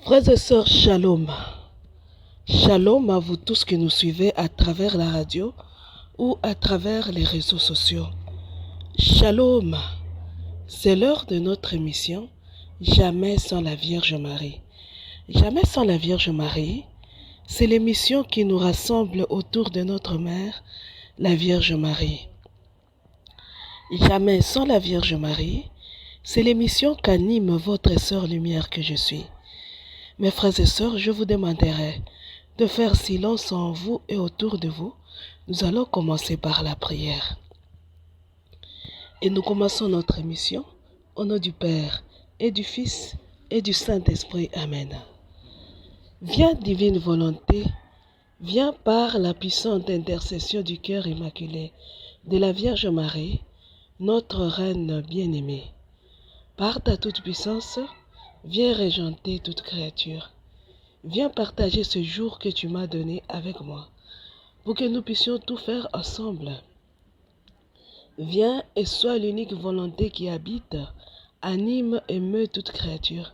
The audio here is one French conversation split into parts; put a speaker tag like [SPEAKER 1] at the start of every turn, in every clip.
[SPEAKER 1] Frères et sœurs, shalom. Shalom à vous tous qui nous suivez à travers la radio ou à travers les réseaux sociaux. Shalom. C'est l'heure de notre émission Jamais sans la Vierge Marie. Jamais sans la Vierge Marie, c'est l'émission qui nous rassemble autour de notre mère, la Vierge Marie. Jamais sans la Vierge Marie, c'est l'émission qu'anime votre sœur lumière que je suis. Mes frères et sœurs, je vous demanderai de faire silence en vous et autour de vous. Nous allons commencer par la prière. Et nous commençons notre émission au nom du Père et du Fils et du Saint-Esprit. Amen. Viens, divine volonté, viens par la puissante intercession du cœur immaculé de la Vierge Marie, notre Reine bien-aimée. Par ta toute-puissance, viens régenter toute créature. Viens partager ce jour que tu m'as donné avec moi, pour que nous puissions tout faire ensemble. Viens et sois l'unique volonté qui habite, anime et meut toute créature.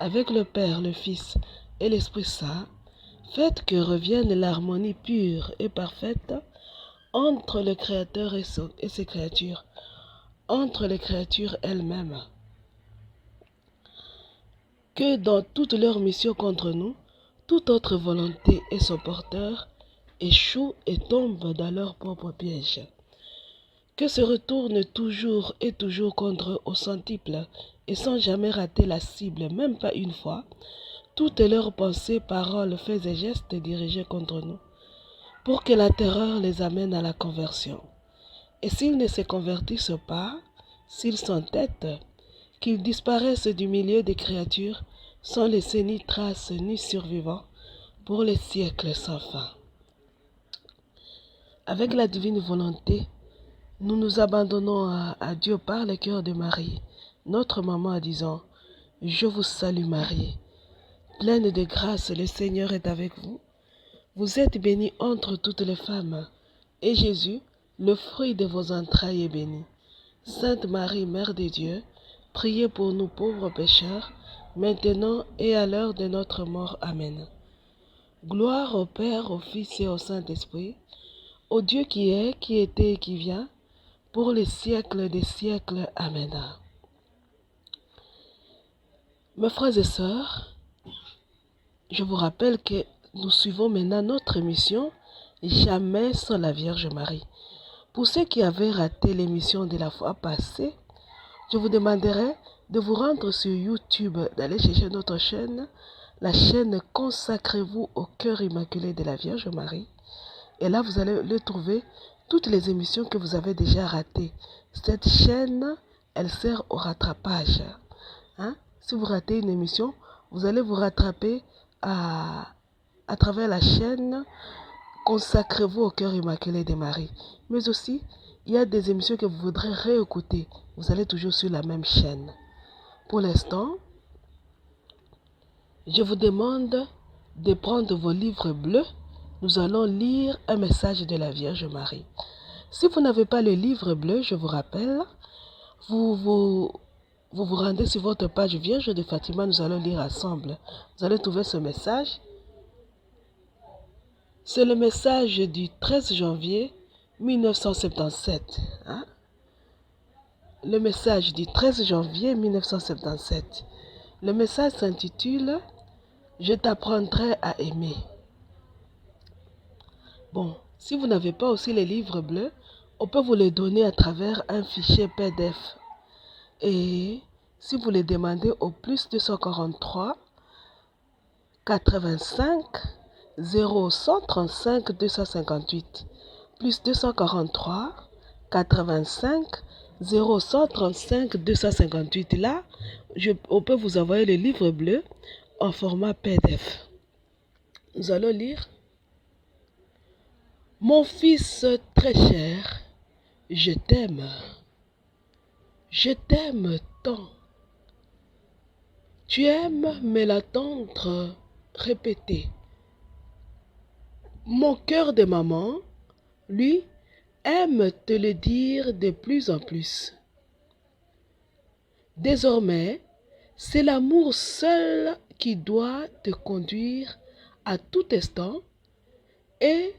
[SPEAKER 1] Avec le Père, le Fils et l'Esprit Saint, faites que revienne l'harmonie pure et parfaite entre le Créateur et ses créatures, entre les créatures elles-mêmes. Que dans toute leur mission contre nous, toute autre volonté et son porteur échouent et tombent dans leur propre piège. Que se retourne toujours et toujours contre eux au centuple et sans jamais rater la cible, même pas une fois, toutes leurs pensées, paroles, faits et gestes dirigés contre nous, pour que la terreur les amène à la conversion. Et s'ils ne se convertissent pas, s'ils s'entêtent, qu'ils disparaissent du milieu des créatures sans laisser ni trace ni survivants pour les siècles sans fin. Avec la divine volonté, nous nous abandonnons à Dieu par le cœur de Marie, notre maman, en disant « Je vous salue Marie, pleine de grâce, le Seigneur est avec vous. Vous êtes bénie entre toutes les femmes, et Jésus, le fruit de vos entrailles, est béni. Sainte Marie, Mère de Dieu, priez pour nous pauvres pécheurs, maintenant et à l'heure de notre mort. Amen. Gloire au Père, au Fils et au Saint-Esprit, au Dieu qui est, qui était et qui vient, pour les siècles des siècles. Amen. Mes frères et sœurs, je vous rappelle que nous suivons maintenant notre émission Jamais sans la Vierge Marie. Pour ceux qui avaient raté l'émission de la fois passée, je vous demanderai de vous rendre sur YouTube, d'aller chercher notre chaîne, la chaîne Consacrez-vous au cœur immaculé de la Vierge Marie. Et là, vous allez le trouver toutes les émissions que vous avez déjà ratées. Cette chaîne, elle sert au rattrapage. Si vous ratez une émission, vous allez vous rattraper à travers la chaîne Consacrez-vous au cœur immaculé de Marie. Mais aussi, il y a des émissions que vous voudrez réécouter. Vous allez toujours sur la même chaîne. Pour l'instant, je vous demande de prendre vos livres bleus. Nous allons lire un message de la Vierge Marie. Si vous n'avez pas le livre bleu, je vous rappelle, vous rendez sur votre page Vierge de Fatima, nous allons lire ensemble. Vous allez trouver ce message. C'est le message du 13 janvier 1977. Le message du 13 janvier 1977. Le message s'intitule « Je t'apprendrai à aimer ». Bon, si vous n'avez pas aussi les livres bleus, on peut vous les donner à travers un fichier PDF. Et si vous les demandez au plus 243 85 0135 258, plus 243 85 0135 258. Là, on peut vous envoyer le livre bleu en format PDF. Nous allons lire. Mon fils très cher, je t'aime. Je t'aime tant. Tu aimes me l'attendre répéter. Mon cœur de maman, lui, aime te le dire de plus en plus. Désormais, c'est l'amour seul qui doit te conduire à tout instant et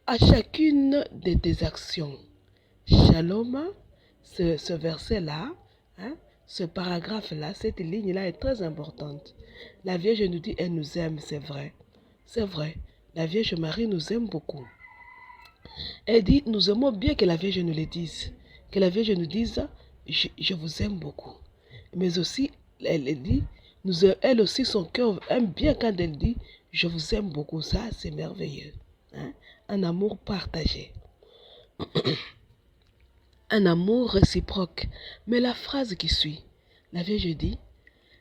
[SPEAKER 1] à chacune de tes actions. Shalom, ce verset-là, ce paragraphe-là, cette ligne-là est très importante. La Vierge nous dit, elle nous aime, c'est vrai. C'est vrai, la Vierge Marie nous aime beaucoup. Elle dit, nous aimons bien que la Vierge nous le dise. Que la Vierge nous dise, je vous aime beaucoup. Mais aussi, elle dit, elle aussi, son cœur aime bien quand elle dit, je vous aime beaucoup. Ça, c'est merveilleux. Un amour partagé. Un amour réciproque. Mais la phrase qui suit, la Vierge dit,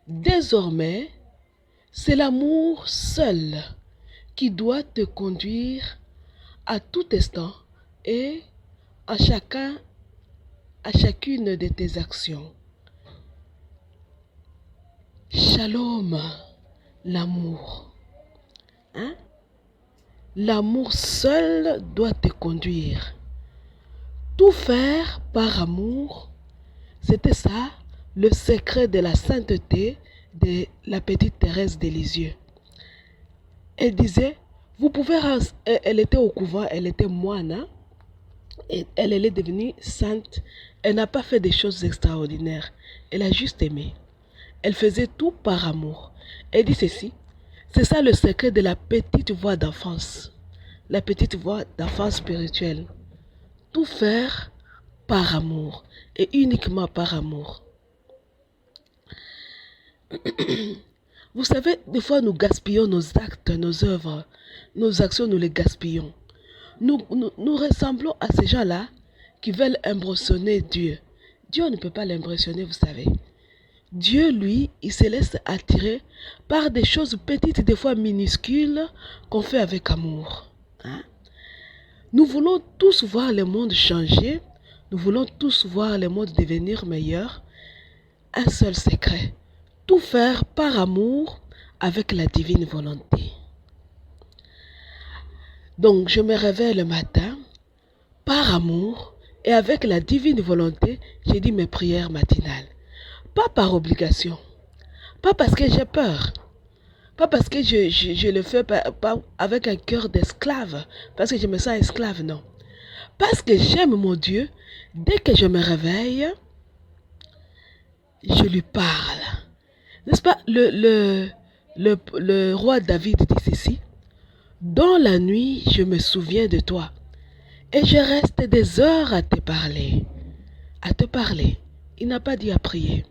[SPEAKER 1] désormais, c'est l'amour seul qui doit te conduire à tout instant et à chacune de tes actions. Shalom, l'amour. L'amour seul doit te conduire. Tout faire par amour, c'était ça le secret de la sainteté de la petite Thérèse de Lisieux. Elle disait, vous pouvez, elle était au couvent, elle était moine, et elle est devenue sainte. Elle n'a pas fait des choses extraordinaires, elle a juste aimé. Elle faisait tout par amour. Elle dit ceci, c'est ça le secret de la petite voix d'enfance, la petite voix d'enfance spirituelle. Tout faire par amour et uniquement par amour. Vous savez, des fois nous gaspillons nos actes, nos œuvres, nos actions, nous les gaspillons. Nous ressemblons à ces gens-là qui veulent impressionner Dieu. Dieu ne peut pas l'impressionner, vous savez. Dieu, lui, il se laisse attirer par des choses petites, des fois minuscules, qu'on fait avec amour. Nous voulons tous voir le monde changer. Nous voulons tous voir le monde devenir meilleur. Un seul secret. Tout faire par amour avec la divine volonté. Donc, je me réveille le matin par amour et avec la divine volonté, j'ai dit mes prières matinales. Pas par obligation. Pas parce que j'ai peur. Pas parce que je le fais pas avec un cœur d'esclave. Parce que je me sens esclave, non. Parce que j'aime mon Dieu. Dès que je me réveille, je lui parle. N'est-ce pas, le roi David dit ceci. Dans la nuit, je me souviens de toi. Et je reste des heures à te parler. À te parler. Il n'a pas dit à prier.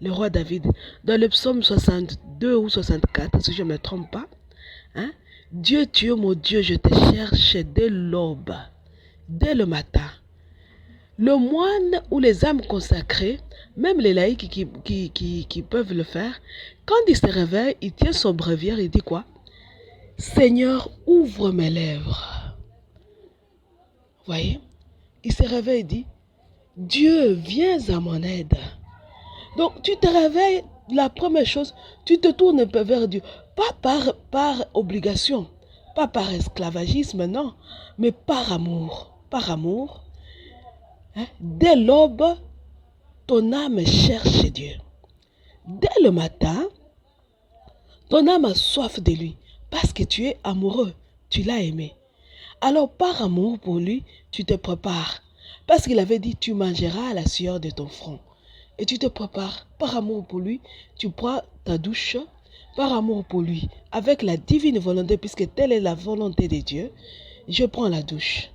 [SPEAKER 1] Le roi David, dans le psaume 62 ou 64, si je ne me trompe pas, Dieu, tu es mon Dieu, je te cherche dès l'aube, dès le matin. Le moine ou les âmes consacrées, même les laïcs qui peuvent le faire, quand il se réveille, il tient son bréviaire et dit quoi? Seigneur, ouvre mes lèvres. Voyez? Il se réveille et dit, Dieu, viens à mon aide. Donc, tu te réveilles, la première chose, tu te tournes vers Dieu. Pas par obligation, pas par esclavagisme, non, mais par amour. Par amour. Dès l'aube, ton âme cherche Dieu. Dès le matin, ton âme a soif de lui parce que tu es amoureux, tu l'as aimé. Alors par amour pour lui, tu te prépares. Parce qu'il avait dit, tu mangeras à la sueur de ton front. Et tu te prépares par amour pour lui, tu prends ta douche par amour pour lui, avec la divine volonté, puisque telle est la volonté de Dieu. Je prends la douche,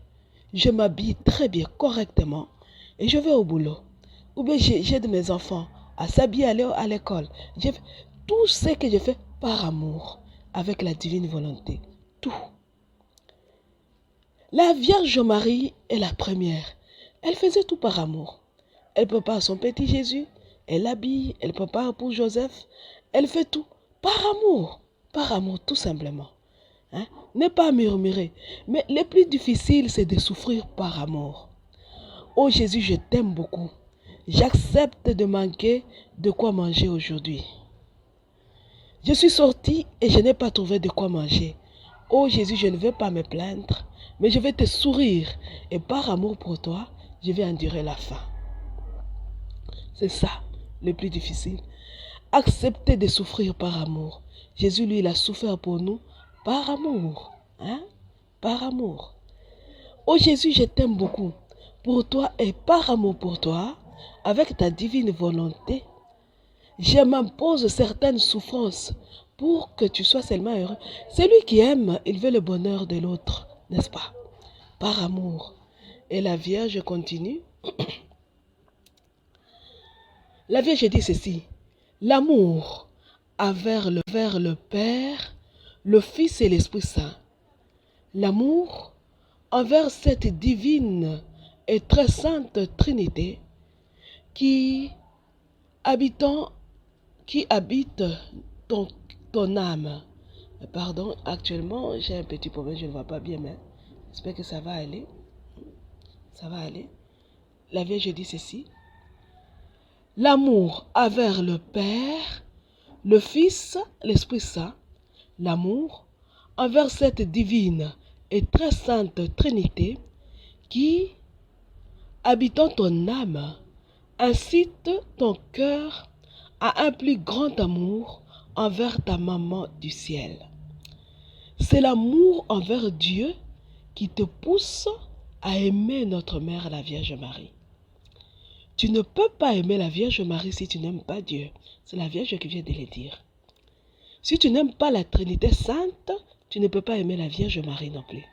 [SPEAKER 1] je m'habille très bien, correctement, et je vais au boulot. Ou bien j'aide mes enfants à s'habiller, aller à l'école. Tout ce que je fais par amour, avec la divine volonté. Tout. La Vierge Marie est la première. Elle faisait tout par amour. Elle prépare son petit Jésus, elle l'habille, elle prépare pour Joseph. Elle fait tout par amour tout simplement. Ne pas murmurer. Mais le plus difficile, c'est de souffrir par amour. Oh Jésus, je t'aime beaucoup. J'accepte de manquer de quoi manger aujourd'hui. Je suis sortie et je n'ai pas trouvé de quoi manger. Oh Jésus, je ne vais pas me plaindre, mais je vais te sourire. Et par amour pour toi, je vais endurer la faim. C'est ça le plus difficile. accepté de souffrir par amour. Jésus, lui, il a souffert pour nous par amour. Hein? Par amour. Oh Jésus, je t'aime beaucoup. Pour toi et par amour pour toi, avec ta divine volonté, je m'impose certaines souffrances pour que tu sois seulement heureux. Celui qui aime, il veut le bonheur de l'autre, n'est-ce pas? Par amour. Et la Vierge continue. La Vierge dit ceci. L'amour vers le Père, le Fils et l'Esprit Saint. L'amour envers cette divine et très sainte Trinité qui habite ton âme. Pardon, actuellement, j'ai un petit problème, je ne vois pas bien, mais j'espère que ça va aller. Ça va aller. La Vierge dit ceci. L'amour envers le Père, le Fils, l'Esprit Saint. L'amour envers cette divine et très sainte Trinité qui, habitant ton âme, incite ton cœur à un plus grand amour envers ta maman du ciel. C'est l'amour envers Dieu qui te pousse à aimer notre mère, la Vierge Marie. Tu ne peux pas aimer la Vierge Marie si tu n'aimes pas Dieu. C'est la Vierge qui vient de le dire. Si tu n'aimes pas la Trinité Sainte, tu ne peux pas aimer la Vierge Marie non plus.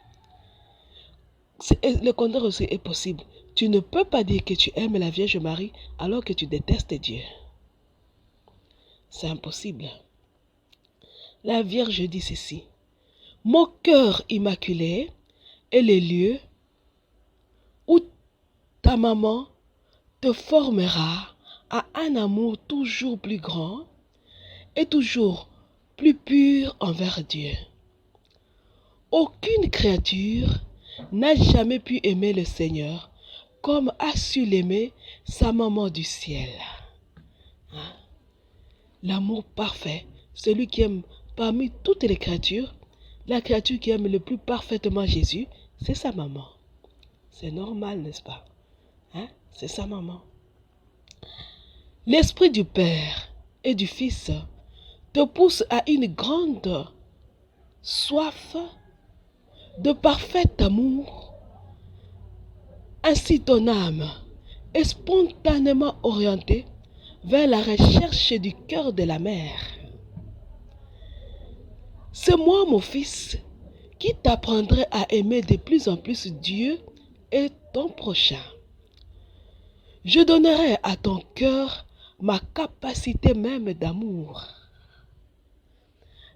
[SPEAKER 1] Le contraire aussi est possible. Tu ne peux pas dire que tu aimes la Vierge Marie alors que tu détestes Dieu. C'est impossible. La Vierge dit ceci. Mon cœur immaculé est le lieu où ta maman te formera à un amour toujours plus grand et toujours plus pur envers Dieu. Aucune créature n'a jamais pu aimer le Seigneur comme a su l'aimer sa maman du ciel. Hein? L'amour parfait, celui qui aime parmi toutes les créatures, la créature qui aime le plus parfaitement Jésus, c'est sa maman. C'est normal, n'est-ce pas? Hein? C'est sa maman. L'Esprit du Père et du Fils te pousse à une grande soif de parfait amour. Ainsi ton âme est spontanément orientée vers la recherche du cœur de la mère. C'est moi, mon fils, qui t'apprendrai à aimer de plus en plus Dieu et ton prochain. Je donnerai à ton cœur ma capacité même d'amour.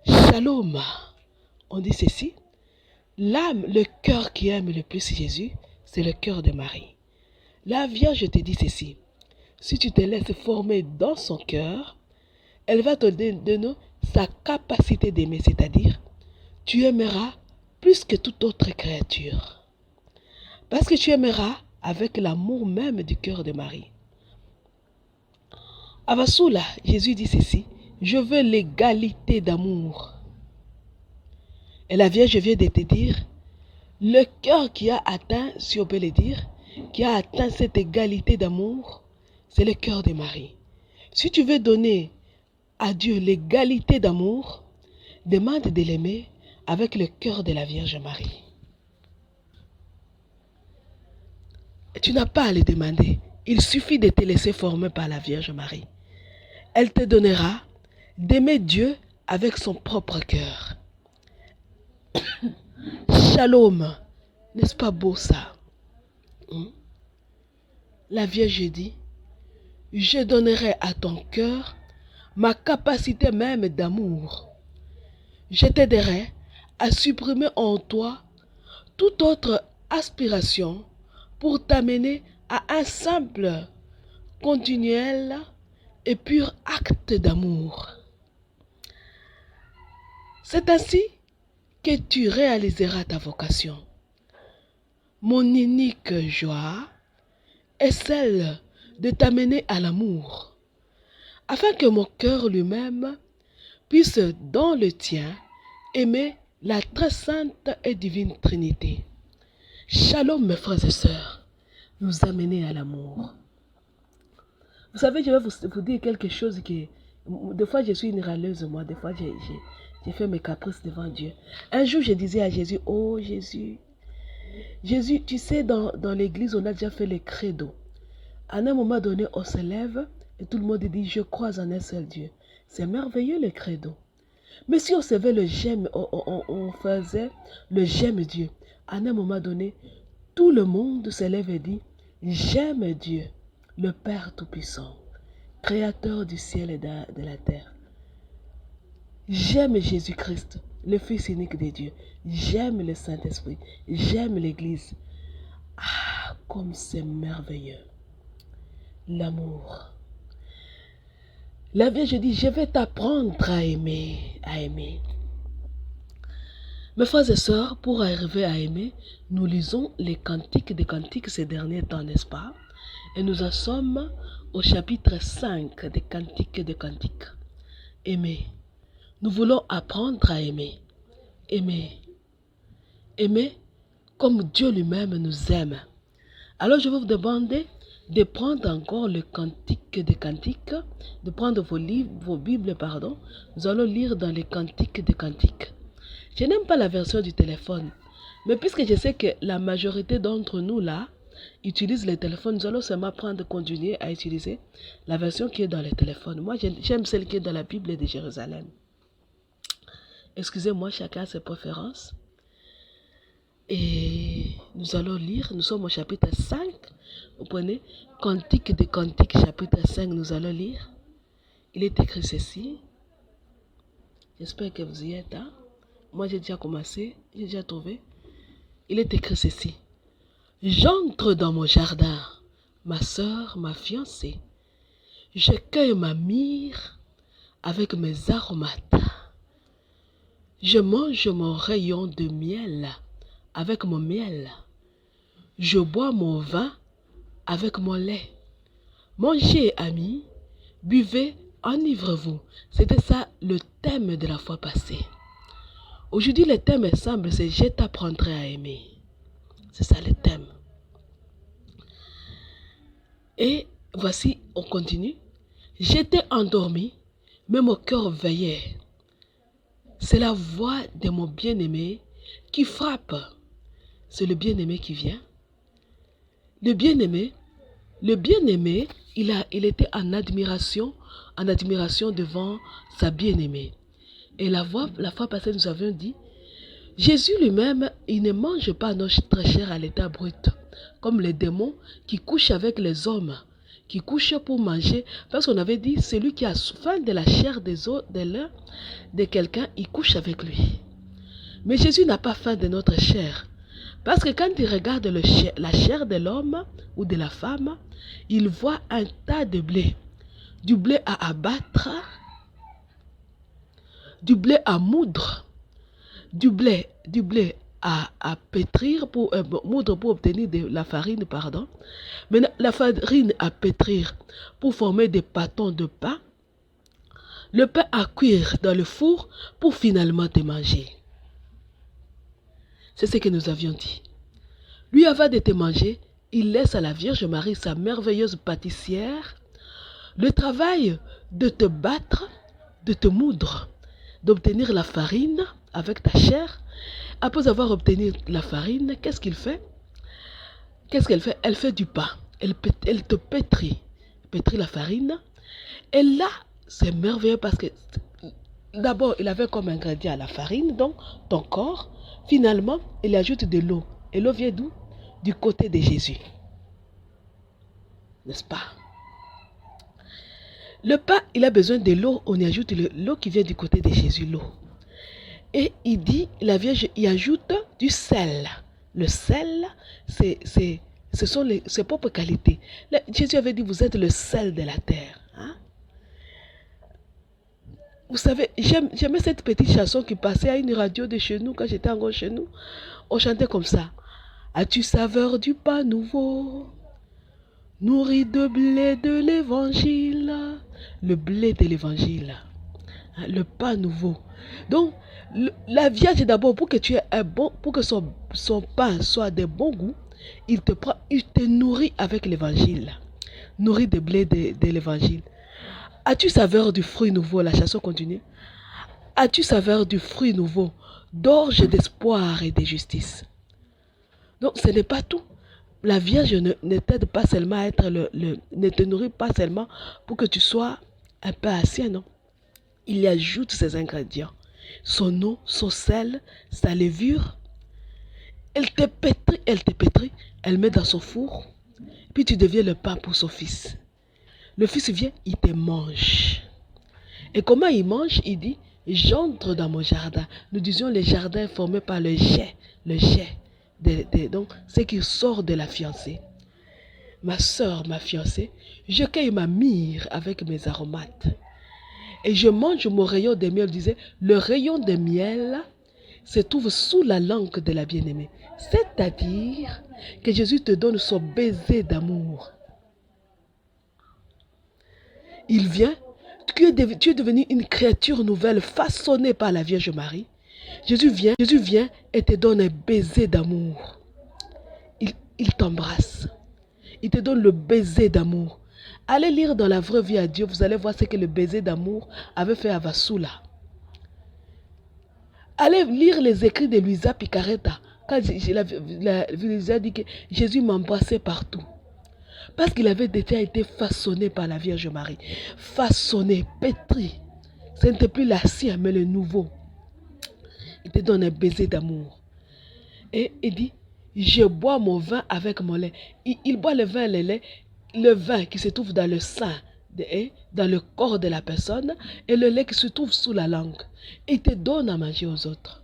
[SPEAKER 1] Shalom. On dit ceci. L'âme, le cœur qui aime le plus Jésus, c'est le cœur de Marie. La Vierge te dit ceci. Si tu te laisses former dans son cœur, elle va te donner sa capacité d'aimer, c'est-à-dire, tu aimeras plus que toute autre créature. Parce que tu aimeras avec l'amour même du cœur de Marie. À Vassoula, Jésus dit ceci, je veux l'égalité d'amour. Et la Vierge vient de te dire, le cœur qui a atteint, si on peut le dire, qui a atteint cette égalité d'amour, c'est le cœur de Marie. Si tu veux donner à Dieu l'égalité d'amour, demande de l'aimer avec le cœur de la Vierge Marie. Et tu n'as pas à le demander. Il suffit de te laisser former par la Vierge Marie. Elle te donnera d'aimer Dieu avec son propre cœur. Shalom. N'est-ce pas beau ça? La Vierge dit, je donnerai à ton cœur ma capacité même d'amour. Je t'aiderai à supprimer en toi toute autre aspiration pour t'amener à un simple, continuel et pur acte d'amour. C'est ainsi que tu réaliseras ta vocation. Mon unique joie est celle de t'amener à l'amour, afin que mon cœur lui-même puisse, dans le tien, aimer la très sainte et divine Trinité. Shalom, mes frères et sœurs, nous amener à l'amour. Vous savez, je vais vous dire quelque chose qui Des fois, je suis une râleuse, moi. Des fois, j'ai fait mes caprices devant Dieu. Un jour, je disais à Jésus, oh Jésus, Jésus, tu sais, dans l'église, on a déjà fait les credos. À un moment donné, on se lève et tout le monde dit, je crois en un seul Dieu. C'est merveilleux le credo. Mais si on savait le j'aime, on faisait le j'aime Dieu. À un moment donné, tout le monde se lève et dit, j'aime Dieu, le Père Tout-Puissant, Créateur du ciel et de la terre. J'aime Jésus-Christ, le Fils unique de Dieu. J'aime le Saint-Esprit. J'aime l'Église. Ah, comme c'est merveilleux. L'amour. La Vierge dit, je vais t'apprendre à aimer, à aimer. Mes frères et sœurs, pour arriver à aimer, nous lisons les cantiques des cantiques ces derniers temps, n'est-ce pas? Et nous en sommes au chapitre 5 des cantiques des cantiques. Aimer. Nous voulons apprendre à aimer. Aimer. Aimer comme Dieu lui-même nous aime. Alors je vais vous demander de prendre encore le cantique des cantiques, de prendre vos livres, vos Bibles, pardon. Nous allons lire dans les cantiques des cantiques. Je n'aime pas la version du téléphone, mais puisque je sais que la majorité d'entre nous là utilisent les téléphones, nous allons seulement continuer à utiliser la version qui est dans les téléphones. Moi, j'aime celle qui est dans la Bible de Jérusalem. Excusez-moi, chacun a ses préférences. Et nous allons lire, nous sommes au chapitre 5. Vous prenez Cantique des Cantiques, chapitre 5, nous allons lire. Il est écrit ceci. J'espère que vous y êtes. Hein? Moi, j'ai déjà commencé, j'ai déjà trouvé. Il est écrit ceci. J'entre dans mon jardin, ma sœur, ma fiancée. Je cueille ma myrrhe avec mes aromates. Je mange mon rayon de miel avec mon miel. Je bois mon vin avec mon lait. Mangez, amis, buvez, enivrez-vous. C'était ça le thème de la fois passée. Aujourd'hui, le thème est simple, c'est je t'apprendrai à aimer. C'est ça le thème. Et voici, on continue. J'étais endormi, mais mon cœur veillait. C'est la voix de mon bien-aimé qui frappe. C'est le bien-aimé qui vient. Le bien-aimé, il était en admiration devant sa bien-aimée. Et la fois passée, nous avions dit, Jésus lui-même, il ne mange pas notre chair à l'état brut, comme les démons qui couchent avec les hommes, qui couchent pour manger, parce qu'on avait dit, celui qui a faim de la chair de quelqu'un, il couche avec lui. Mais Jésus n'a pas faim de notre chair, parce que quand il regarde la chair de l'homme ou de la femme, il voit un tas de blé, du blé à abattre, du blé à moudre, du blé à pétrir pour moudre pour obtenir de la farine, pardon. Maintenant, la farine à pétrir pour former des pâtons de pain, le pain à cuire dans le four pour finalement te manger. C'est ce que nous avions dit. Lui, avant de te manger, il laisse à la Vierge Marie, sa merveilleuse pâtissière, le travail de te battre, de te moudre, d'obtenir la farine avec ta chair. Après avoir obtenu la farine, qu'est-ce qu'il fait? Qu'est-ce qu'elle fait? Elle fait du pain. Elle te pétrit la farine. Et là, c'est merveilleux parce que d'abord, il avait comme ingrédient la farine, donc ton corps. Finalement, il ajoute de l'eau. Et l'eau vient d'où? Du côté de Jésus. N'est-ce pas? Le pain, il a besoin de l'eau. On y ajoute l'eau qui vient du côté de Jésus, l'eau. Et il dit, la Vierge y ajoute du sel. Le sel, ce sont ses propres qualités. Jésus avait dit, vous êtes le sel de la terre. Hein? Vous savez, j'aimais cette petite chanson qui passait à une radio de chez nous, quand j'étais encore chez nous. On chantait comme ça. As-tu saveur du pain nouveau, nourri de blé de l'évangile? Le blé de l'évangile. Hein, le pain nouveau. Donc, la Vierge d'abord, pour que tu aies pour que son pain soit de bon goût, il te nourrit avec l'évangile. Nourrit de blé de l'évangile. As-tu saveur du fruit nouveau? La chanson continue. As-tu saveur du fruit nouveau, d'orge d'espoir et de justice? Donc, ce n'est pas tout. La Vierge ne t'aide pas seulement à être ne te nourrit pas seulement pour que tu sois un peu ancien, non. Il y ajoute ses ingrédients. Son eau, son sel, sa levure. Elle te pétrit, elle met dans son four. Puis tu deviens le pain pour son fils. Le fils vient, il te mange. Et comment il mange? Il dit, j'entre dans mon jardin. Nous disions les jardins formés par le jet. Le jet. Donc, c'est qui sort de la fiancée. Ma soeur, ma fiancée, je cueille ma myrrhe avec mes aromates. Et je mange mon rayon de miel. Disait, le rayon de miel se trouve sous la langue de la bien-aimée. C'est-à-dire que Jésus te donne son baiser d'amour. Il vient, tu es devenu une créature nouvelle façonnée par la Vierge Marie. Jésus vient et te donne un baiser d'amour. Il t'embrasse. Il te donne le baiser d'amour. Allez lire dans la vraie vie à Dieu, vous allez voir ce que le baiser d'amour avait fait à Vassoula. Allez lire les écrits de Luisa Picaretta. Quand Luisa dit que Jésus m'embrassait partout. Parce qu'il avait déjà été façonné par la Vierge Marie. Façonné, pétri. Ce n'était plus l'ancien, mais le nouveau. Il te donne un baiser d'amour. Et il dit, je bois mon vin avec mon lait. Il boit le vin et le lait. Le vin qui se trouve dans le sein, dans le corps de la personne, et le lait qui se trouve sous la langue. Il te donne à manger aux autres.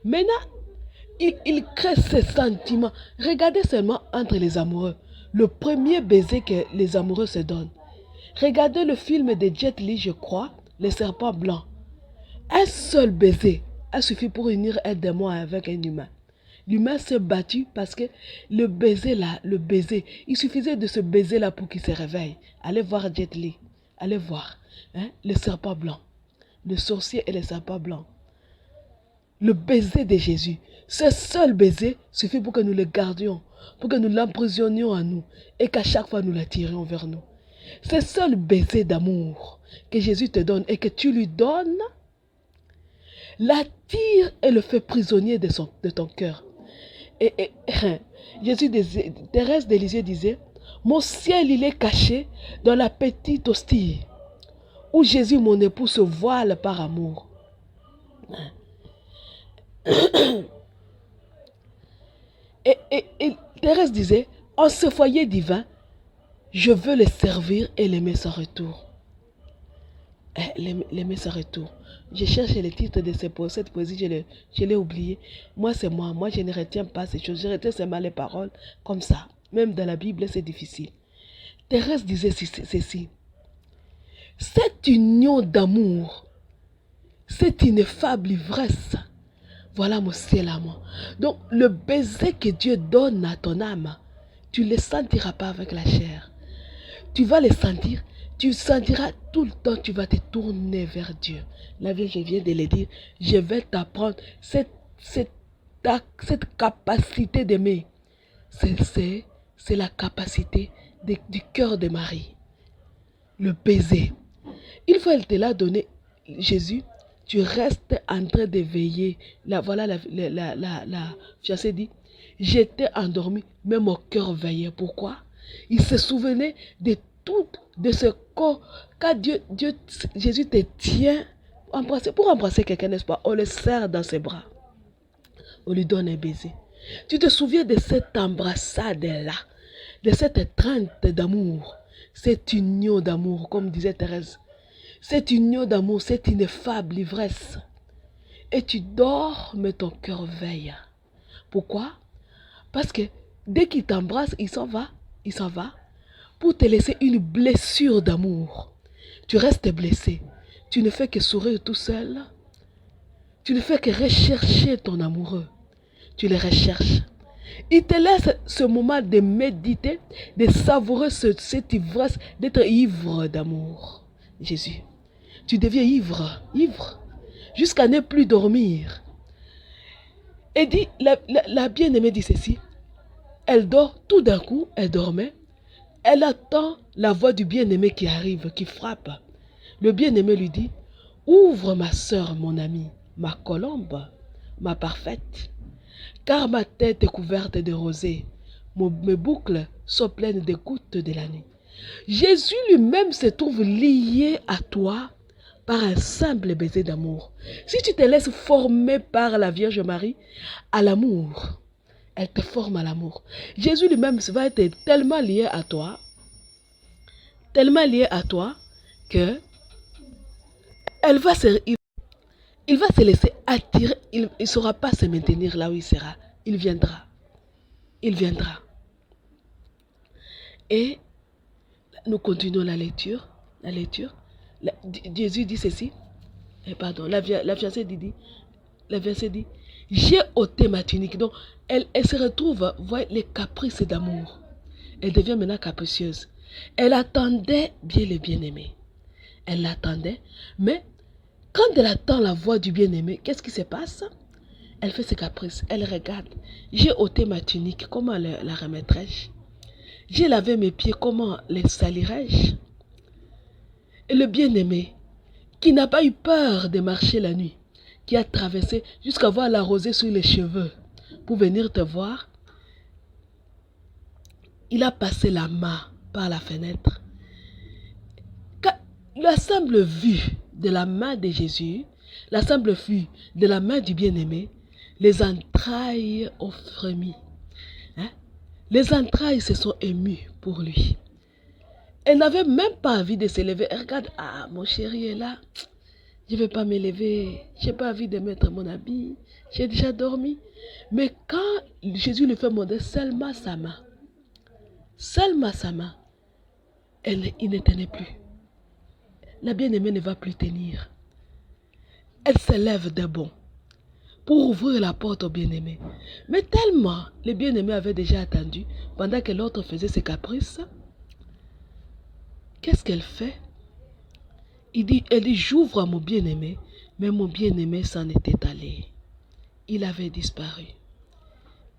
[SPEAKER 1] Maintenant, il crée ces sentiments. Regardez seulement entre les amoureux. Le premier baiser que les amoureux se donnent. Regardez le film de Jet Li, je crois, Les serpents blancs. Un seul baiser a suffi pour unir un démon avec un humain. L'humain s'est battu parce que le baiser là, il suffisait de ce baiser là pour qu'il se réveille. Allez voir Jet Li, allez voir, le serpent blanc, le sorcier et le serpent blanc. Le baiser de Jésus, ce seul baiser suffit pour que nous le gardions, pour que nous l'emprisonnions en nous et qu'à chaque fois nous l'attirions vers nous. Ce seul baiser d'amour que Jésus te donne et que tu lui donnes, l'attire et le fait prisonnier de ton cœur. Et Thérèse de Lisieux disait, mon ciel il est caché dans la petite hostie où Jésus mon époux se voile par amour. Et Thérèse disait, en ce foyer divin, je veux le servir et l'aimer sans retour. L'aimer sans retour. Je cherche le titre de cette poésie, je l'ai oublié. Moi, c'est moi. Moi, je ne retiens pas ces choses. Je retiens seulement les paroles comme ça. Même dans la Bible, c'est difficile. Thérèse disait ceci. Cette union d'amour, cette ineffable ivresse, voilà mon ciel à moi. Donc, le baiser que Dieu donne à ton âme, tu ne le sentiras pas avec la chair. Tu vas le sentir. Tu sentiras tout le temps, tu vas te tourner vers Dieu. La Vierge vient de le dire, je vais t'apprendre cette capacité d'aimer. C'est la capacité du cœur de Marie. Le baiser. Une fois elle te l'a donné, Jésus, tu restes en train de veiller. Voilà la fiancée dit, j'étais endormi, mais mon cœur veillait. Pourquoi? Il se souvenait de tout, de ce corps. Quand Jésus te tient, pour embrasser quelqu'un, n'est-ce pas? On le serre dans ses bras. On lui donne un baiser. Tu te souviens de cette embrassade-là, de cette étreinte d'amour, cette union d'amour, comme disait Thérèse. Cette union d'amour, cette ineffable ivresse. Et tu dors, mais ton cœur veille. Pourquoi? Parce que dès qu'il t'embrasse, il s'en va pour te laisser une blessure d'amour. Tu restes blessé. Tu ne fais que sourire tout seul. Tu ne fais que rechercher ton amoureux. Tu le recherches. Il te laisse ce moment de méditer, de savourer cette ivresse, d'être ivre d'amour. Jésus, tu deviens ivre, jusqu'à ne plus dormir. Et dit, la bien-aimée dit ceci, elle dort, tout d'un coup, elle dormait, elle attend la voix du bien-aimé qui arrive, qui frappe. Le bien-aimé lui dit, ouvre ma sœur, mon amie, ma colombe, ma parfaite, car ma tête est couverte de rosée, mes boucles sont pleines de gouttes de la nuit. Jésus lui-même se trouve lié à toi par un simple baiser d'amour. Si tu te laisses former par la Vierge Marie à l'amour, elle te forme à l'amour. Jésus lui-même va être tellement lié à toi que il va se laisser attirer. Il ne saura pas se maintenir là où il sera. Il viendra. Il viendra. Et nous continuons la lecture. Jésus dit ceci. Pardon, la fiancée dit, j'ai ôté ma tunique. Donc, elle se retrouve, voyez, les caprices d'amour. Elle devient maintenant capricieuse. Elle attendait bien le bien-aimé. Elle l'attendait, mais quand elle attend la voix du bien-aimé, qu'est-ce qui se passe? Elle fait ses caprices, elle regarde. J'ai ôté ma tunique, comment la remettrai-je? J'ai lavé mes pieds, comment les salirai-je? Et le bien-aimé, qui n'a pas eu peur de marcher la nuit, qui a traversé jusqu'à voir la rosée sur les cheveux pour venir te voir, il a passé la main par la fenêtre. La simple vue de la main de Jésus, la simple vue de la main du bien-aimé, les entrailles ont frémi. Les entrailles se sont émues pour lui. Elle n'avait même pas envie de se lever. Elle regarde, ah, mon chéri est là. Je ne vais pas me lever. Je n'ai pas envie de mettre mon habit. J'ai déjà dormi. Mais quand Jésus lui fait monter seulement sa main, il ne tenait plus. La bien-aimée ne va plus tenir. Elle se lève de bon pour ouvrir la porte au bien-aimé. Mais tellement le bien-aimé avait déjà attendu pendant que l'autre faisait ses caprices. Qu'est-ce qu'elle fait? Elle dit, j'ouvre à mon bien-aimé, mais mon bien-aimé s'en était allé. Il avait disparu.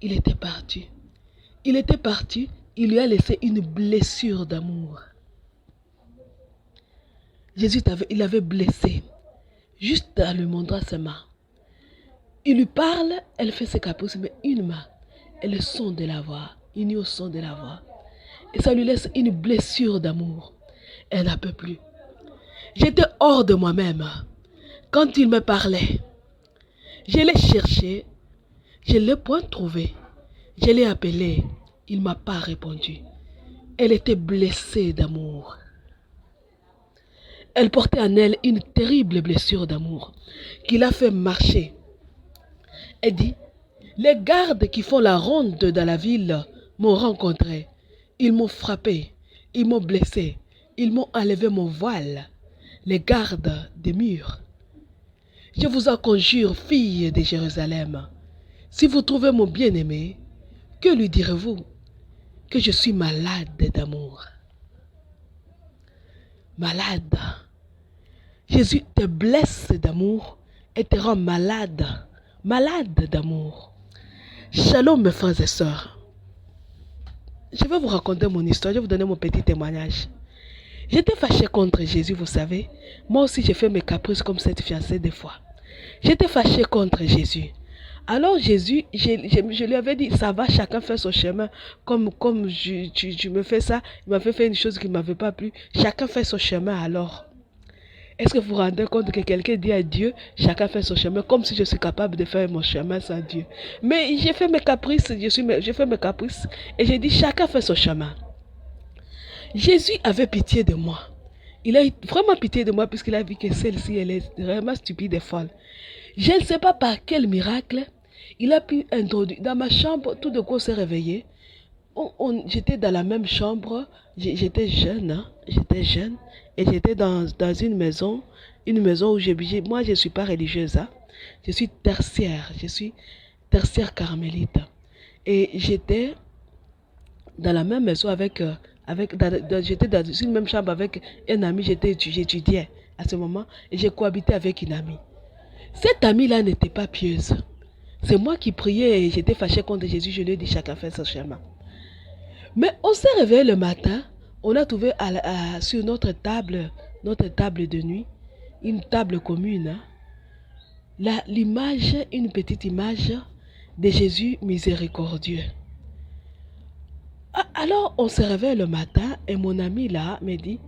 [SPEAKER 1] Il était parti. Il lui a laissé une blessure d'amour. Jésus il avait blessé, juste en lui montrant ses mains. Il lui parle, elle fait ses caprices, mais une main, et le son de la voix, il n'y a au son de la voix. Et ça lui laisse une blessure d'amour. Elle n'en peut plus. J'étais hors de moi-même quand il me parlait. Je l'ai cherché, je ne l'ai point trouvé. Je l'ai appelé, il ne m'a pas répondu. Elle était blessée d'amour. Elle portait en elle une terrible blessure d'amour qui l'a fait marcher. Elle dit, les gardes qui font la ronde dans la ville m'ont rencontré. Ils m'ont frappé, ils m'ont blessé, ils m'ont enlevé mon voile. Les gardes des murs. Je vous en conjure, filles de Jérusalem, si vous trouvez mon bien-aimé, que lui direz-vous? Que je suis malade d'amour. Malade. Jésus te blesse d'amour et te rend malade. Malade d'amour. Shalom mes frères et sœurs. Je vais vous raconter mon histoire, je vais vous donner mon petit témoignage. J'étais fâchée contre Jésus, vous savez. Moi aussi, j'ai fait mes caprices comme cette fiancée des fois. J'étais fâchée contre Jésus. Alors Jésus, je lui avais dit, ça va, chacun fait son chemin. Comme tu me fais ça, il m'avait fait une chose qui ne m'avait pas plu. Chacun fait son chemin alors. Est-ce que vous vous rendez compte que quelqu'un dit à Dieu, chacun fait son chemin, comme si je suis capable de faire mon chemin sans Dieu. Mais j'ai fait mes caprices, j'ai fait mes caprices et j'ai dit, chacun fait son chemin. Jésus avait pitié de moi. Il a eu vraiment pitié de moi puisqu'il a vu que celle-ci, elle est vraiment stupide et folle. Je ne sais pas par quel miracle, il a pu introduire dans ma chambre, tout de coup on s'est réveillé. J'étais dans la même chambre, j'étais jeune, et j'étais dans une maison où moi je ne suis pas religieuse, je suis tertiaire carmélite. Et j'étais dans la même maison j'étais dans une même chambre avec un ami, j'étudiais à ce moment et j'ai cohabité avec une amie. Cette amie-là n'était pas pieuse. C'est moi qui priais et j'étais fâchée contre Jésus, je lui ai dit chacun fait son chemin. Mais on s'est réveillé le matin, on a trouvé sur notre table notre table de nuit, une table commune. L'image, une petite image de Jésus miséricordieux. Alors, on se réveille le matin et mon ami là me dit,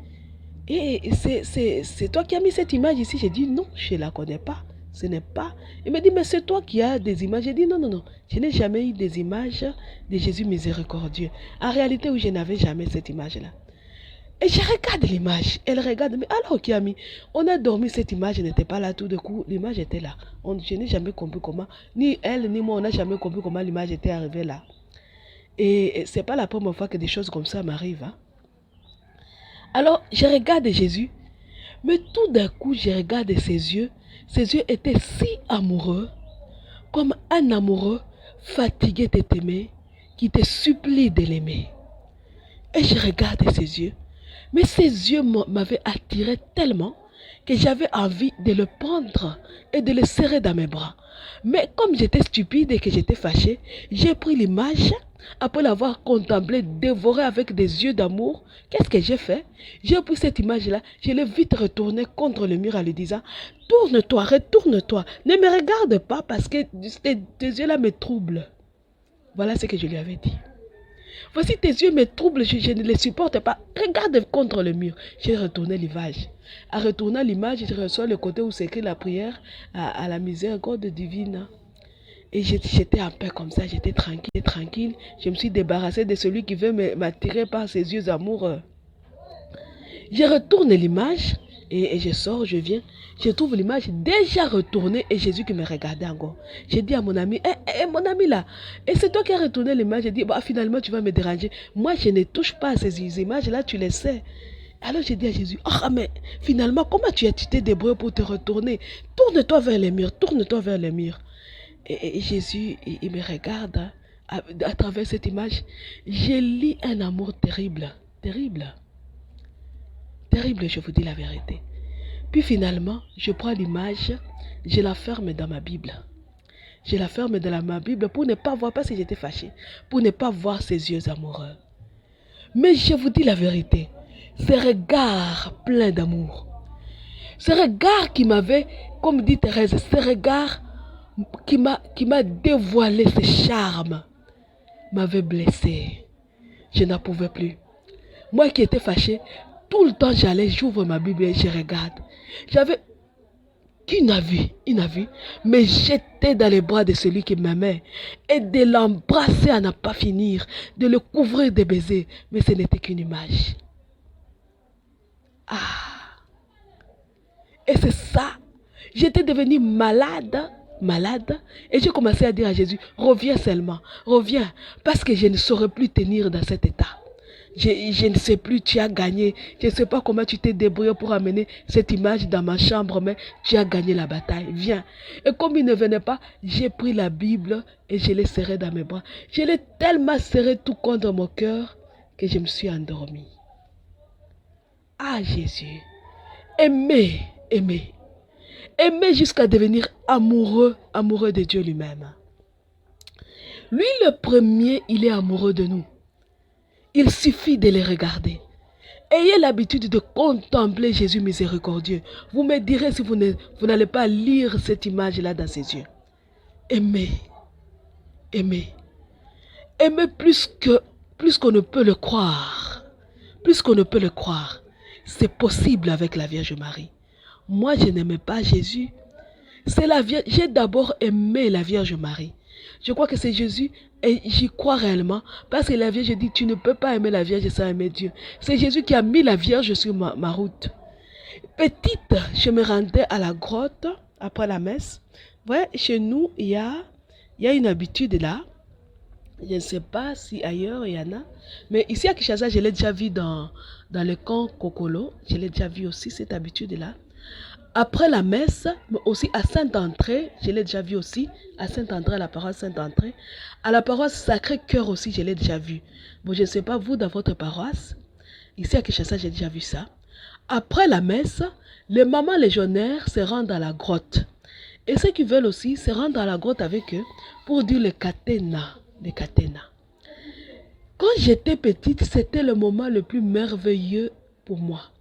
[SPEAKER 1] et c'est toi qui as mis cette image ici? J'ai dit non, je ne la connais pas. Ce n'est pas. Il me dit, mais c'est toi qui as des images. J'ai dit non, non, non. Je n'ai jamais eu des images de Jésus miséricordieux. En réalité, oui, je n'avais jamais cette image-là. Et je regarde l'image. Elle regarde, mais alors qui a mis? On a dormi, cette image n'était pas là tout de coup. L'image était là. Je n'ai jamais compris comment. Ni elle, ni moi, on n'a jamais compris comment l'image était arrivée là. Et ce n'est pas la première fois que des choses comme ça m'arrivent. Hein. Alors, je regarde Jésus, mais tout d'un coup, je regarde ses yeux. Ses yeux étaient si amoureux, comme un amoureux fatigué de t'aimer, qui te supplie de l'aimer. Et je regarde ses yeux, mais ses yeux m'avaient attiré tellement que j'avais envie de le prendre et de le serrer dans mes bras. Mais comme j'étais stupide et que j'étais fâchée, j'ai pris l'image. Après l'avoir contemplée, dévorée avec des yeux d'amour, qu'est-ce que j'ai fait? J'ai pris cette image-là, je l'ai vite retournée contre le mur en lui disant, tourne-toi, retourne-toi, ne me regarde pas parce que tes yeux-là me troublent. Voilà ce que je lui avais dit. Voici tes yeux me troublent, je ne les supporte pas. Regarde contre le mur. J'ai retourné l'image. En retournant l'image, je reçois le côté où c'est écrit la prière à la miséricorde divine. Et j'étais en paix comme ça, j'étais tranquille. Je me suis débarrassée de celui qui veut m'attirer par ses yeux amoureux. Je retourne l'image et je sors, je viens. Je trouve l'image déjà retournée et Jésus qui me regardait encore. J'ai dit à mon ami, mon ami là, et c'est toi qui as retourné l'image. J'ai dit, bah, finalement tu vas me déranger. Moi je ne touche pas à ces images-là, tu les sais. Alors j'ai dit à Jésus, ah mais finalement comment tu t'es débrouillé pour te retourner? Tourne-toi vers les murs, tourne-toi vers les murs. Et Jésus, il me regarde à travers cette image. J'ai lu un amour terrible, terrible, terrible, je vous dis la vérité. Puis finalement, je prends l'image, je la ferme dans ma Bible. Je la ferme dans ma Bible pour ne pas voir, parce que j'étais fâchée, pour ne pas voir ses yeux amoureux. Mais je vous dis la vérité, ce regard plein d'amour, ce regard qui m'avait, comme dit Thérèse, ce regard qui m'a dévoilé ses charmes, m'avait blessé. Je n'en pouvais plus. Moi qui étais fâchée, tout le temps j'ouvre ma Bible et je regarde. J'avais une envie, mais j'étais dans les bras de celui qui m'aimait et de l'embrasser à n'en pas finir, de le couvrir de baisers, mais ce n'était qu'une image. Ah! Et c'est ça, j'étais devenue malade, et j'ai commencé à dire à Jésus, reviens seulement, reviens, parce que je ne saurais plus tenir dans cet état. Je ne sais plus, tu as gagné. Je ne sais pas comment tu t'es débrouillé pour amener cette image dans ma chambre, mais tu as gagné la bataille. Viens. Et comme il ne venait pas, j'ai pris la Bible et je l'ai serrée dans mes bras. Je l'ai tellement serrée tout contre mon cœur que je me suis endormie. Ah Jésus, aimer, aimer. Aimer jusqu'à devenir amoureux de Dieu lui-même. Lui le premier, il est amoureux de nous. Il suffit de les regarder. Ayez l'habitude de contempler Jésus miséricordieux. Vous me direz si vous n'allez pas lire cette image-là dans ses yeux. Aimez. Aimez. Aimez plus qu'on ne peut le croire. Plus qu'on ne peut le croire. C'est possible avec la Vierge Marie. Moi, je n'aimais pas Jésus. C'est la Vierge. J'ai d'abord aimé la Vierge Marie. Je crois que c'est Jésus et j'y crois réellement. Parce que la Vierge dit, tu ne peux pas aimer la Vierge sans aimer Dieu. C'est Jésus qui a mis la Vierge sur ma route. Petite, je me rendais à la grotte après la messe. Vous voyez, chez nous, il y a une habitude là. Je ne sais pas si ailleurs il y en a. Mais ici à Kinshasa, je l'ai déjà vu dans le camp Kokolo. Je l'ai déjà vu aussi cette habitude là. Après la messe, mais aussi à Saint-André, je l'ai déjà vu aussi, à Saint-André, à la paroisse Saint-André. À la paroisse Sacré-Cœur aussi, je l'ai déjà vu. Bon, je ne sais pas, vous, dans votre paroisse, ici à Kinshasa, j'ai déjà vu ça. Après la messe, les mamans légionnaires se rendent à la grotte. Et ceux qui veulent aussi se rendre à la grotte avec eux pour dire le katena. Quand j'étais petite, c'était le moment le plus merveilleux pour moi.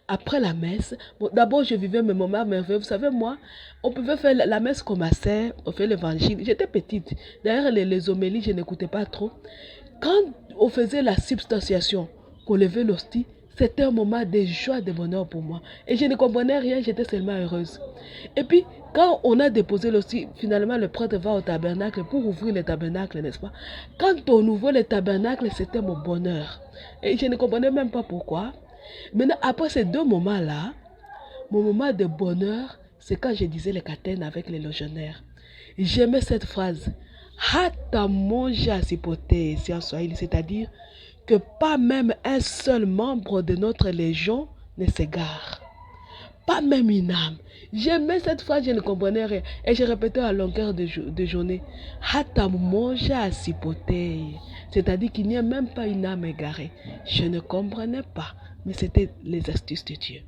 [SPEAKER 1] après la messe, bon, d'abord je vivais mes moments merveilleux. Vous savez, moi, on pouvait faire la messe comme à serre, on fait l'évangile. J'étais petite. D'ailleurs, les homélies, je n'écoutais pas trop. Quand on faisait la substantiation, qu'on levait l'hostie, c'était un moment de joie, de bonheur pour moi. Et je ne comprenais rien, j'étais seulement heureuse. Et puis, quand on a déposé l'hostie, finalement, le prêtre va au tabernacle pour ouvrir le tabernacle, n'est-ce pas? Quand on ouvre le tabernacle, c'était mon bonheur. Et je ne comprenais même pas pourquoi. Maintenant, après ces deux moments-là, mon moment de bonheur, c'est quand je disais les quaternes avec les légionnaires. J'aimais cette phrase. Hata monja sipote, c'est en Swahili, c'est-à-dire que pas même un seul membre de notre légion ne s'égare. Pas même une âme. J'aimais cette phrase, je ne comprenais rien. Et je répétais à longueur de journée. Hata monja sipote, c'est-à-dire qu'il n'y a même pas une âme égarée. Je ne comprenais pas, mais c'était les astuces de Dieu.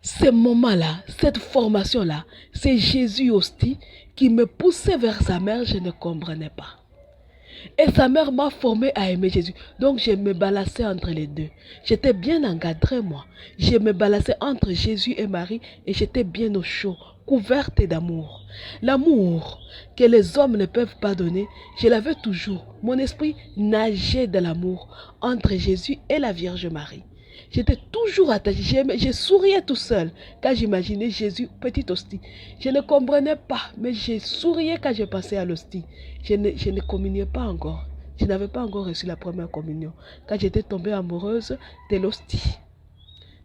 [SPEAKER 1] Ces moments-là, cette formation-là, c'est Jésus hostie qui me poussait vers sa mère, je ne comprenais pas. Et sa mère m'a formé à aimer Jésus. Donc je me balançais entre les deux. J'étais bien encadrée, moi. Je me balançais entre Jésus et Marie et j'étais bien au chaud, couverte d'amour. L'amour que les hommes ne peuvent pas donner, je l'avais toujours. Mon esprit nageait de l'amour entre Jésus et la Vierge Marie. J'étais toujours attachée, je souriais tout seul quand j'imaginais Jésus, petite hostie. Je ne comprenais pas, mais je souriais quand je pensais à l'hostie. Je ne communiais pas encore. Je n'avais pas encore reçu la première communion. Quand j'étais tombée amoureuse de l'hostie.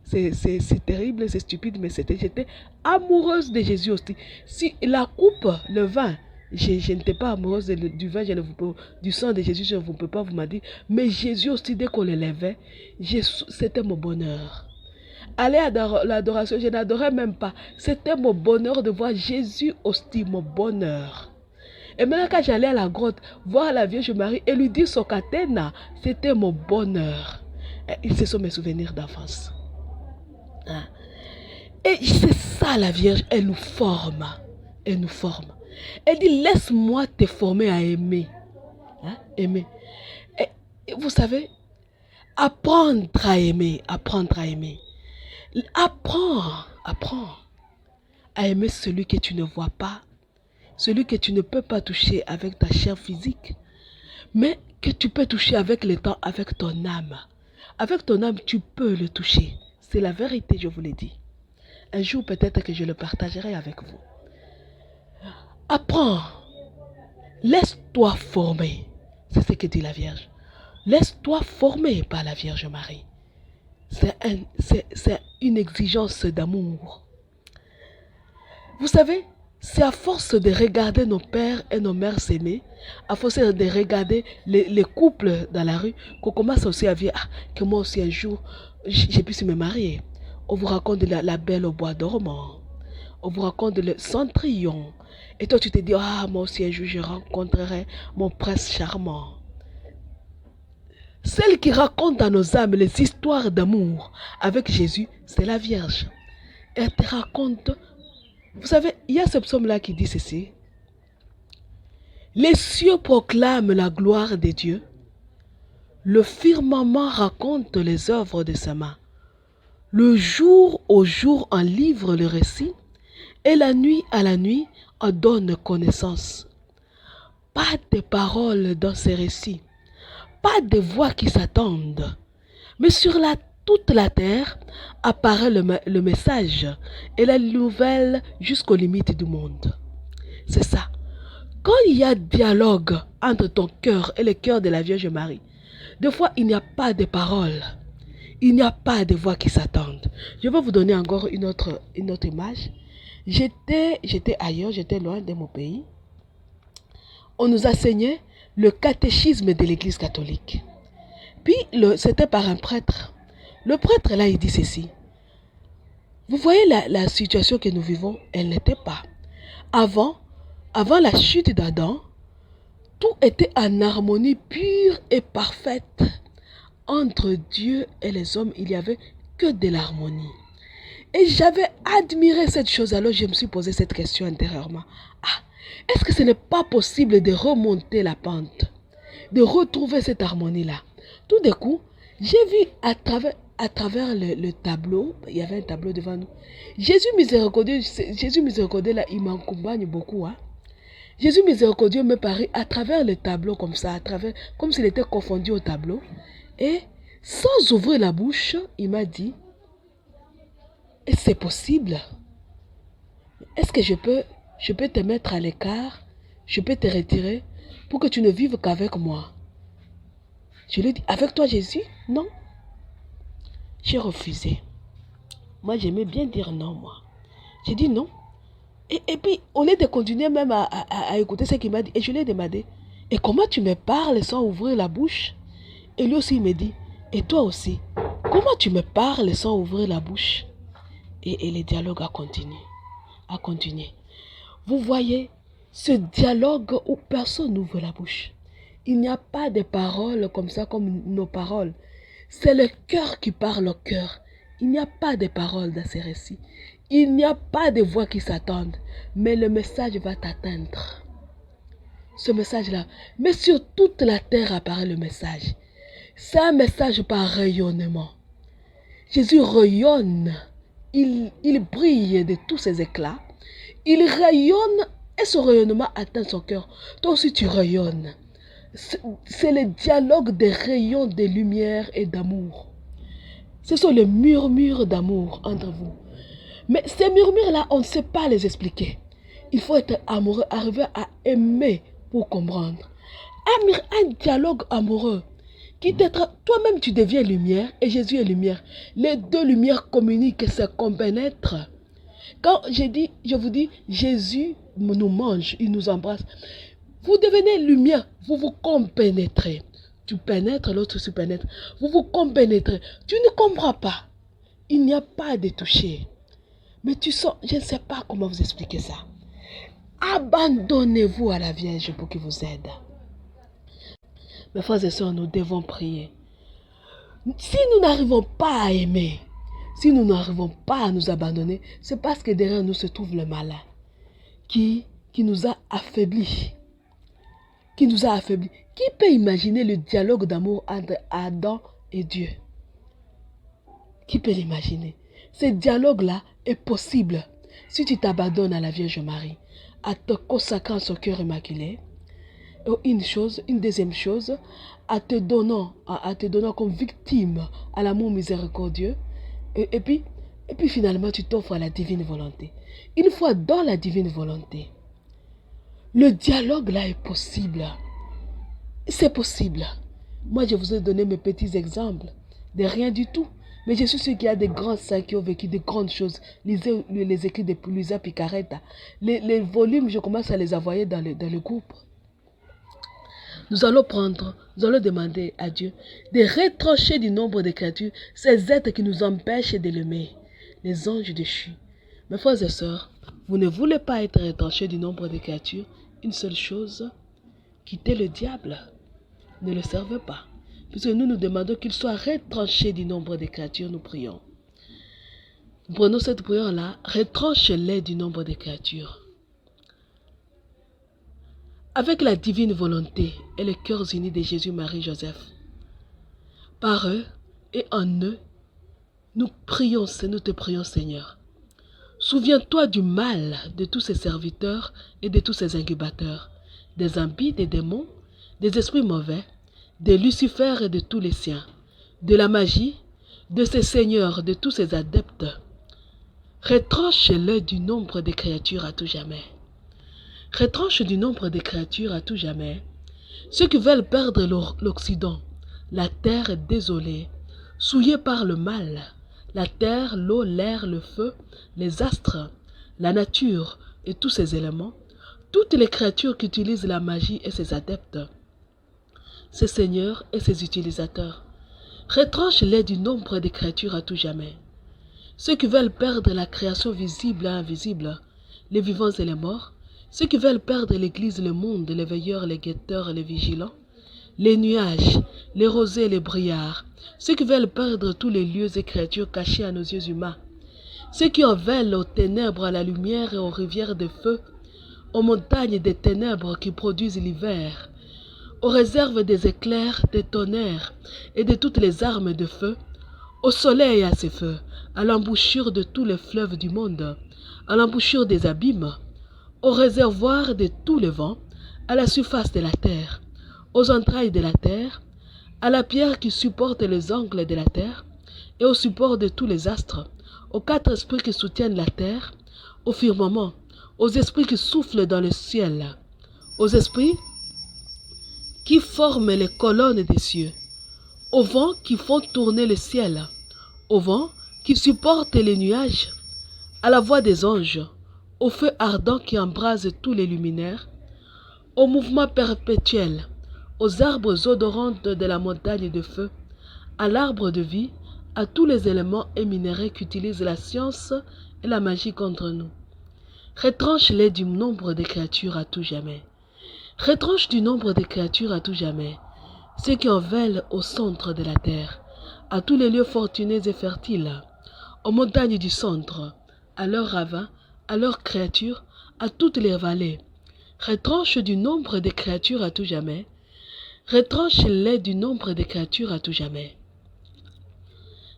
[SPEAKER 1] C'est terrible, c'est stupide, mais j'étais amoureuse de Jésus hostie. Si la coupe, le vin, je n'étais pas amoureuse du vin, du sang de Jésus, je ne peux pas vous m'en dire. Mais Jésus aussi, dès qu'on le levait, c'était mon bonheur. Aller à l'adoration, je n'adorais même pas. C'était mon bonheur de voir Jésus hostie, mon bonheur. Et maintenant, quand j'allais à la grotte, voir la Vierge Marie et lui dire son catena, c'était mon bonheur. Et ce sont mes souvenirs d'enfance. Et c'est ça la Vierge, elle nous forme. Elle nous forme. Elle dit, laisse-moi te former à aimer. Aimer. Et vous savez, apprendre à aimer, apprendre à aimer. Apprends à aimer celui que tu ne vois pas, celui que tu ne peux pas toucher avec ta chair physique, mais que tu peux toucher avec le temps, avec ton âme. Avec ton âme, tu peux le toucher. C'est la vérité, je vous l'ai dit. Un jour, peut-être que je le partagerai avec vous. Apprends. Laisse-toi former. C'est ce que dit la Vierge. Laisse-toi former par la Vierge Marie. C'est une exigence d'amour. Vous savez, c'est à force de regarder nos pères et nos mères s'aimer, à force de regarder les couples dans la rue, qu'on commence aussi à dire que moi aussi un jour, j'ai pu me marier. On vous raconte la belle au bois dormant. On vous raconte le Cendrillon. Et toi, tu te dis, moi aussi un jour, je rencontrerai mon prince charmant. Celle qui raconte à nos âmes les histoires d'amour avec Jésus, c'est la Vierge. Elle te raconte. Vous savez, il y a ce psaume-là qui dit ceci. Les cieux proclament la gloire de Dieu. Le firmament raconte les œuvres de sa main. Le jour au jour en livre le récit, et la nuit à la nuit en donne connaissance. Pas de paroles dans ces récits, pas de voix qui s'attendent, mais sur toute la terre apparaît le message et la nouvelle jusqu'aux limites du monde. C'est ça. Quand il y a dialogue entre ton cœur et le cœur de la Vierge Marie, des fois il n'y a pas de paroles, il n'y a pas de voix qui s'attendent. Je vais vous donner encore une autre image. J'étais ailleurs, j'étais loin de mon pays. On nous enseignait le catéchisme de l'Église catholique. Puis, c'était par un prêtre. Le prêtre, là, il dit ceci. Vous voyez la situation que nous vivons, elle n'était pas. Avant la chute d'Adam, tout était en harmonie pure et parfaite. Entre Dieu et les hommes, il n'y avait que de l'harmonie. Et j'avais admiré cette chose, alors je me suis posé cette question intérieurement. Est-ce que ce n'est pas possible de remonter la pente, de retrouver cette harmonie-là? Tout d'un coup, J'ai vu à travers le tableau, il y avait un tableau devant nous. Jésus miséricordieux là, il m'accompagne beaucoup. Hein. Jésus miséricordieux me paraît à travers le tableau comme ça, comme s'il était confondu au tableau. Et sans ouvrir la bouche, il m'a dit, c'est possible. Est-ce que je peux te mettre à l'écart, je peux te retirer pour que tu ne vives qu'avec moi? Je lui ai dit, avec toi Jésus? Non. J'ai refusé. Moi, j'aimais bien dire non, moi. J'ai dit non. Et puis, au lieu de continuer même à écouter ce qu'il m'a dit, et je lui ai demandé, et comment tu me parles sans ouvrir la bouche? Et lui aussi, il me dit, et toi aussi, comment tu me parles sans ouvrir la bouche? Et le dialogue a continué. A continué. Vous voyez, ce dialogue où personne n'ouvre la bouche. Il n'y a pas de paroles comme ça, comme nos paroles. C'est le cœur qui parle au cœur. Il n'y a pas de paroles dans ces récits. Il n'y a pas de voix qui s'attendent. Mais le message va t'atteindre. Ce message-là. Mais sur toute la terre apparaît le message. C'est un message par rayonnement. Jésus rayonne. Il brille de tous ses éclats. Il rayonne et ce rayonnement atteint son cœur. Toi aussi tu rayonnes. C'est le dialogue des rayons de lumière et d'amour. Ce sont les murmures d'amour entre vous. Mais ces murmures-là, on ne sait pas les expliquer. Il faut être amoureux, arriver à aimer pour comprendre. Un dialogue amoureux qui t'être, toi-même tu deviens lumière et Jésus est lumière. Les deux lumières communiquent, se compénètrent. Quand je vous dis, Jésus nous mange, il nous embrasse. Vous devenez lumière, vous vous compénétrez. Tu pénètres, l'autre se pénètre. Vous vous compénétrez. Tu ne comprends pas. Il n'y a pas de toucher. Mais tu sens, je ne sais pas comment vous expliquer ça. Abandonnez-vous à la Vierge pour qu'il vous aide. Mes frères et sœurs, nous devons prier. Si nous n'arrivons pas à aimer, si nous n'arrivons pas à nous abandonner, c'est parce que derrière nous se trouve le malin qui nous a affaiblis. Qui nous a affaiblis. Qui peut imaginer le dialogue d'amour entre Adam et Dieu? Qui peut l'imaginer? Ce dialogue-là est possible si tu t'abandonnes à la Vierge Marie, à te consacrer à son cœur immaculé. Une deuxième chose, à te donnant comme victime à l'amour miséricordieux. Et puis finalement, tu t'offres à la divine volonté. Une fois dans la divine volonté, le dialogue là est possible. C'est possible. Moi, je vous ai donné mes petits exemples de rien du tout. Mais je suis sûr qu'il y a des grands saints qui ont vécu de grandes choses. Lisez les écrits de Luisa Picaretta. Les volumes, je commence à les envoyer dans le groupe. Nous allons demander à Dieu de retrancher du nombre de créatures ces êtres qui nous empêchent de l'aimer, les anges déchus. Mes frères et sœurs, vous ne voulez pas être retranchés du nombre de créatures. Une seule chose, quittez le diable. Ne le servez pas. Puisque nous demandons qu'il soit retranché du nombre de créatures, nous prions. Nous prenons cette prière-là, retranche-les du nombre de créatures. Avec la divine volonté et les cœurs unis de Jésus, Marie, Joseph. Par eux et en eux, nous te prions Seigneur. Souviens-toi du mal de tous ces serviteurs et de tous ces incubateurs, des impies, des démons, des esprits mauvais, de Lucifer et de tous les siens, de la magie, de ces seigneurs, de tous ces adeptes. Retranche-le du nombre des créatures à tout jamais. Retranche du nombre des créatures à tout jamais. Ceux qui veulent perdre l'Occident, la terre est désolée, souillée par le mal, la terre, l'eau, l'air, le feu, les astres, la nature et tous ces éléments, toutes les créatures qui utilisent la magie et ses adeptes, ses seigneurs et ses utilisateurs. Retranche-les du nombre des créatures à tout jamais. Ceux qui veulent perdre la création visible et invisible, les vivants et les morts, ceux qui veulent perdre l'église, le monde, les veilleurs, les guetteurs, les vigilants, les nuages, les rosées et les brillards, ceux qui veulent perdre tous les lieux et créatures cachés à nos yeux humains, ceux qui en veulent aux ténèbres, à la lumière et aux rivières de feu, aux montagnes des ténèbres qui produisent l'hiver, aux réserves des éclairs, des tonnerres et de toutes les armes de feu, au soleil et à ses feux, à l'embouchure de tous les fleuves du monde, à l'embouchure des abîmes, au réservoir de tous les vents, à la surface de la terre, aux entrailles de la terre, à la pierre qui supporte les angles de la terre, et au support de tous les astres, aux quatre esprits qui soutiennent la terre, au firmament, aux esprits qui soufflent dans le ciel, aux esprits qui forment les colonnes des cieux, aux vents qui font tourner le ciel, aux vents qui supportent les nuages, à la voix des anges, au feu ardent qui embrase tous les luminaires, au mouvement perpétuel, aux arbres odorantes de la montagne de feu, à l'arbre de vie, à tous les éléments et minéraux qu'utilisent la science et la magie contre nous. Retranche-les du nombre des créatures à tout jamais. Retranche du nombre des créatures à tout jamais, ceux qui en veulent au centre de la terre, à tous les lieux fortunés et fertiles, aux montagnes du centre, à leurs ravins, à leurs créatures, à toutes les vallées. Retranche du nombre des créatures à tout jamais. Retranche-les du nombre des créatures à tout jamais.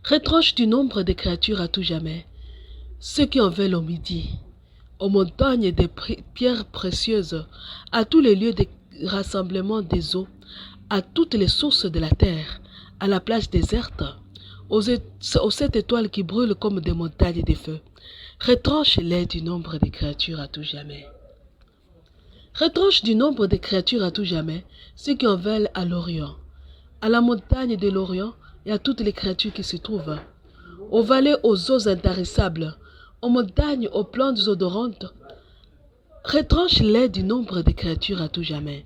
[SPEAKER 1] Retranche du nombre des créatures à tout jamais, ceux qui en veulent au midi, aux montagnes des pierres précieuses, à tous les lieux de rassemblement des eaux, à toutes les sources de la terre, à la plage déserte, aux 7 étoiles qui brûlent comme des montagnes de feu. Retranche-les du nombre des créatures à tout jamais. Retranche du nombre des créatures à tout jamais, ceux qui en veulent à l'Orient, à la montagne de l'Orient et à toutes les créatures qui s'y trouvent, aux vallées aux eaux intarissables, aux montagnes aux plantes odorantes. Retranche-les du nombre des créatures à tout jamais.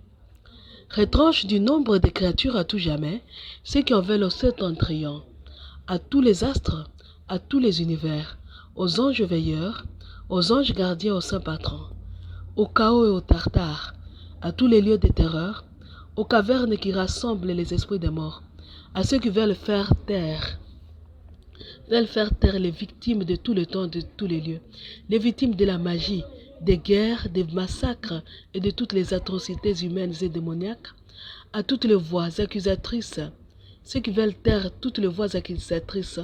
[SPEAKER 1] Retranche du nombre des créatures à tout jamais, ceux qui en veulent au septentrion, à tous les astres, à tous les univers, aux anges veilleurs, aux anges gardiens au saint patron, au chaos et au tartare, à tous les lieux de terreur, aux cavernes qui rassemblent les esprits des morts, à ceux qui veulent faire taire les victimes de tout le temps, de tous les lieux, les victimes de la magie, des guerres, des massacres et de toutes les atrocités humaines et démoniaques, à toutes les voix accusatrices, ceux qui veulent taire toutes les voix accusatrices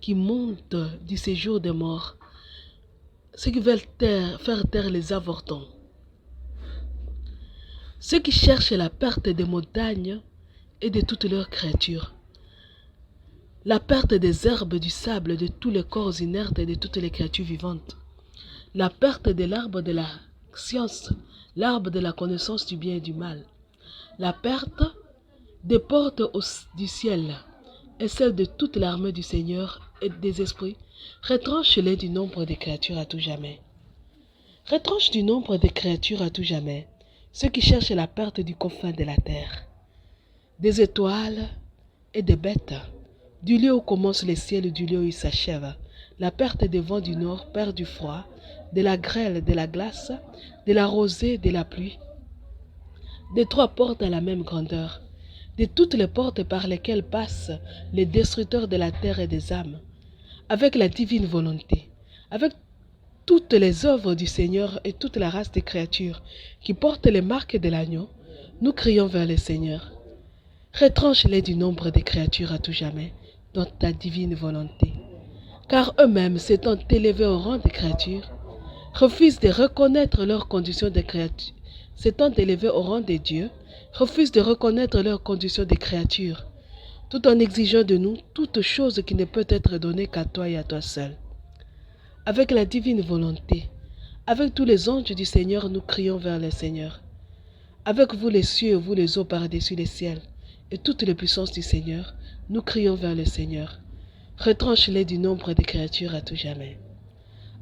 [SPEAKER 1] qui montent du séjour des morts, ceux qui veulent faire taire les avortons, ceux qui cherchent la perte des montagnes et de toutes leurs créatures, la perte des herbes, du sable, de tous les corps inertes et de toutes les créatures vivantes, la perte de l'arbre de la science, l'arbre de la connaissance du bien et du mal, la perte des portes du ciel et celle de toute l'armée du Seigneur et des esprits. Retranche-les du nombre des créatures à tout jamais. Retranche du nombre des créatures à tout jamais, ceux qui cherchent la perte du confin de la terre, des étoiles et des bêtes, du lieu où commence le ciel et du lieu où il s'achève, la perte des vents du nord, perte du froid, de la grêle, de la glace, de la rosée, de la pluie, des 3 portes à la même grandeur, de toutes les portes par lesquelles passent les destructeurs de la terre et des âmes, avec la divine volonté, avec toutes les œuvres du Seigneur et toute la race des créatures qui portent les marques de l'agneau, nous crions vers le Seigneur. Retranche-les du nombre des créatures à tout jamais, dans ta divine volonté. Car eux-mêmes, s'étant élevés au rang des créatures, refusent de reconnaître leurs conditions de créatures. S'étant élevés au rang des dieux, refusent de reconnaître leurs conditions de créatures, tout en exigeant de nous toute chose qui ne peut être donnée qu'à toi et à toi seul. Avec la divine volonté, avec tous les anges du Seigneur, nous crions vers le Seigneur. Avec vous les cieux et vous les eaux par-dessus les ciels, et toutes les puissances du Seigneur, nous crions vers le Seigneur. Retranche-les du nombre des créatures à tout jamais.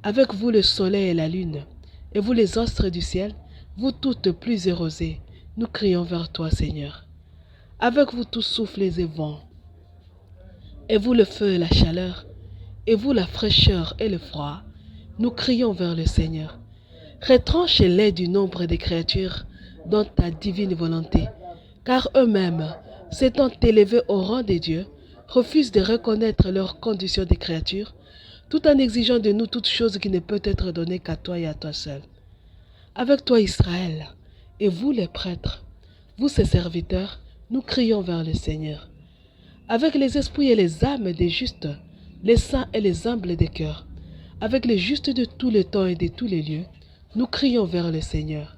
[SPEAKER 1] Avec vous le soleil et la lune, et vous les astres du ciel, vous toutes plus rosées, nous crions vers toi, Seigneur. Avec vous tous souffles et vents, et vous le feu et la chaleur, et vous la fraîcheur et le froid, nous crions vers le Seigneur. Retranche-les du nombre des créatures dans ta divine volonté, car eux-mêmes, s'étant élevés au rang des dieux, refusent de reconnaître leurs conditions de créatures, tout en exigeant de nous toute chose qui ne peut être donnée qu'à toi et à toi seul. Avec toi Israël, et vous les prêtres, vous ses serviteurs, nous crions vers le Seigneur. Avec les esprits et les âmes des justes, les saints et les humbles des cœurs, avec les justes de tous les temps et de tous les lieux, nous crions vers le Seigneur.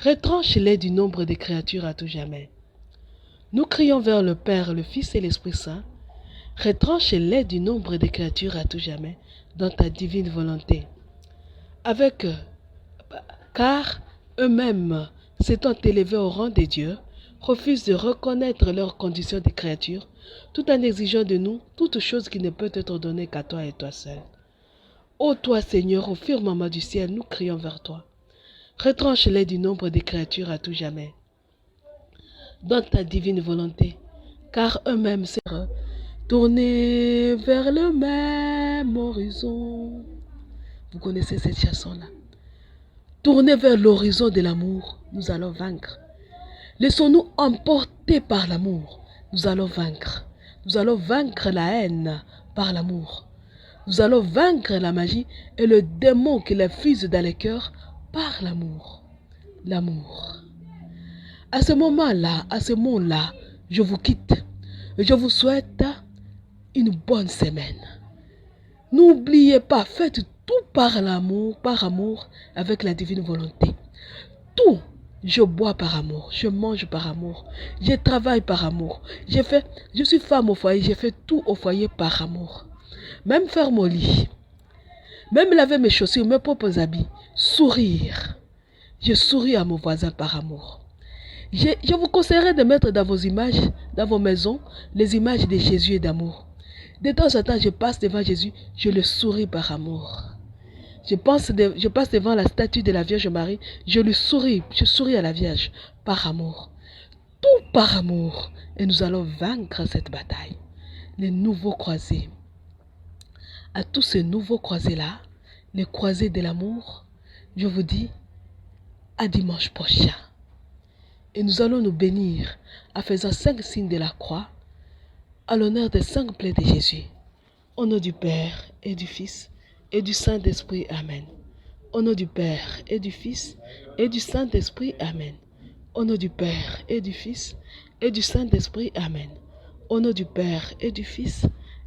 [SPEAKER 1] Retranche-les du nombre des créatures à tout jamais. Nous crions vers le Père, le Fils et l'Esprit Saint. Retranche-les du nombre des créatures à tout jamais, dans ta divine volonté. Car eux-mêmes, s'étant élevés au rang des dieux, refusent de reconnaître leur condition de créatures, tout en exigeant de nous toute chose qui ne peut être donnée qu'à toi et toi seul. Ô toi, Seigneur, au firmament du ciel, nous crions vers toi. Retranche-les du nombre des créatures à tout jamais, dans ta divine volonté, car eux-mêmes seront tournés vers le même horizon. Vous connaissez cette chanson-là. Tournés vers l'horizon de l'amour, nous allons vaincre. Laissons-nous emporter par l'amour, nous allons vaincre. Nous allons vaincre la haine par l'amour. Nous allons vaincre la magie et le démon qui les fuse dans les cœurs par l'amour. L'amour. À ce moment-là, je vous quitte. Et je vous souhaite une bonne semaine. N'oubliez pas, faites tout par l'amour, par amour, avec la divine volonté. Tout. Je bois par amour, je mange par amour, je travaille par amour, je suis femme au foyer, j'ai fait tout au foyer par amour. Même faire mon lit, même laver mes chaussures, mes propres habits, sourire. Je souris à mon voisin par amour. Je vous conseillerais de mettre dans vos images, dans vos maisons, les images de Jésus et d'amour. De temps en temps, je passe devant Jésus, je le souris par amour. Je passe devant la statue de la Vierge Marie, je souris à la Vierge par amour. Tout par amour. Et nous allons vaincre cette bataille. Les nouveaux croisés. À tous ces nouveaux croisés-là, les croisés de l'amour, je vous dis à dimanche prochain. Et nous allons nous bénir en faisant 5 signes de la croix à l'honneur des 5 plaies de Jésus. Au nom du Père et du Fils et du Saint-Esprit. Amen. Au nom du Père et du Fils et du Saint-Esprit. Amen. Au nom du Père et du Fils et du Saint-Esprit. Amen. Au nom du Père et du Fils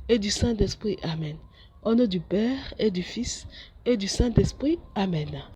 [SPEAKER 1] et du Saint-Esprit. Amen. Au nom du Père et du Fils et du Saint-Esprit. Amen.